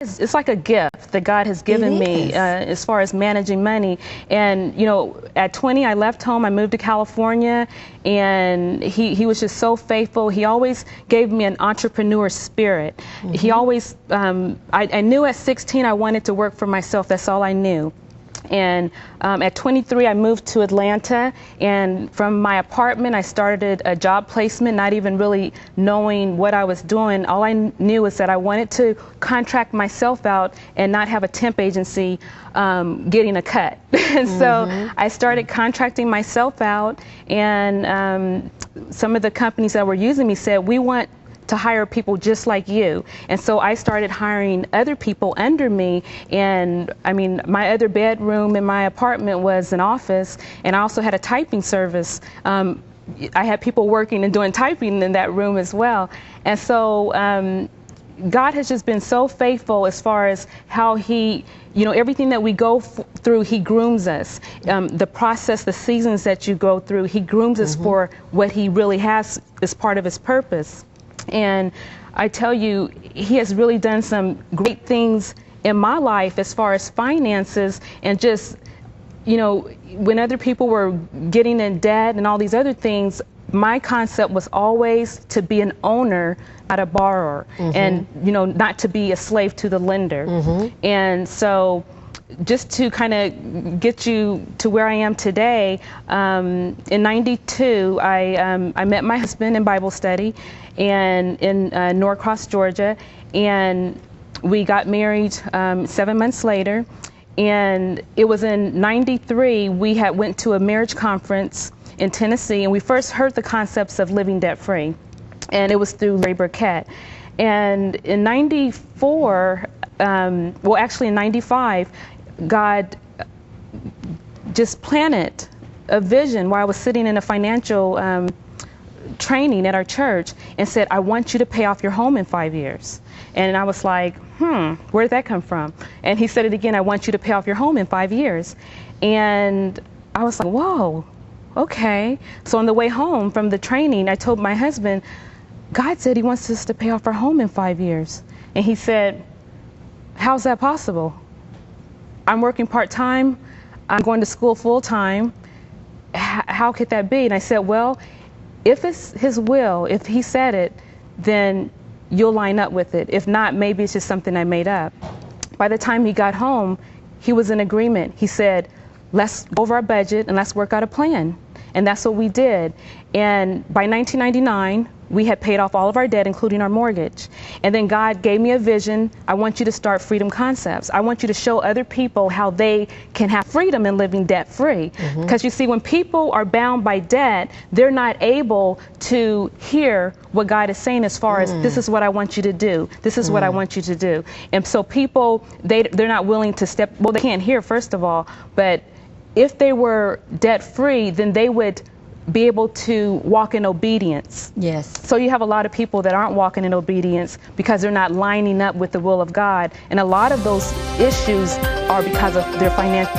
It's like a gift that God has given me as far as managing money. And, you know, at 20, I left home. I moved to California, and he was just so faithful. He always gave me an entrepreneur spirit. He always, I knew at 16 I wanted to work for myself. That's all I knew. And at 23, I moved to Atlanta, and from my apartment, I started a job placement, not even really knowing what I was doing. All I knew was that I wanted to contract myself out and not have a temp agency getting a cut. And so I started contracting myself out, and some of the companies that were using me said, "We want to hire people just like you." And so I started hiring other people under me. And I mean, my other bedroom in my apartment was an office, and I also had a typing service. I had people working and doing typing in that room as well. And so God has just been so faithful as far as how he, you know, everything that we go through, he grooms us. The process, the seasons that you go through, he grooms us for what he really has as part of his purpose. And I tell you, he has really done some great things in my life as far as finances, and just, you know, when other people were getting in debt and all these other things, my concept was always to be an owner, not a borrower, and, you know, not to be a slave to the lender. And so just to kind of get you to where I am today, in '92, I met my husband in Bible study and in Norcross, Georgia, and we got married 7 months later. And it was in '93 we had went to a marriage conference in Tennessee, and we first heard the concepts of living debt free, and it was through Larry Burkett. And in '94, well, actually in '95, God just planted a vision while I was sitting in a financial training at our church, and said, "I want you to pay off your home in 5 years." And I was like, where did that come from? And he said it again, "I want you to pay off your home in 5 years." And I was like, whoa, okay. So on the way home from the training, I told my husband, "God said he wants us to pay off our home in 5 years. And he said, "How's that possible? I'm working part-time, I'm going to school full-time. How could that be?" And I said, "Well, if it's his will, if he said it, then you'll line up with it. If not, maybe it's just something I made up." By the time he got home, he was in agreement. He said, "Let's go over our budget and let's work out a plan." And that's what we did. And by 1999, we had paid off all of our debt, including our mortgage. And then God gave me a vision. "I want you to start Freedom Concepts. I want you to show other people how they can have freedom in living debt free." Because you see, when people are bound by debt, they're not able to hear what God is saying as far as, "This is what I want you to do. This is what I want you to do." And so people, they're not willing to step, well, they can't hear, first of all, but if they were debt free, then they would be able to walk in obedience. Yes. So you have a lot of people that aren't walking in obedience because they're not lining up with the will of God. And a lot of those issues are because of their financial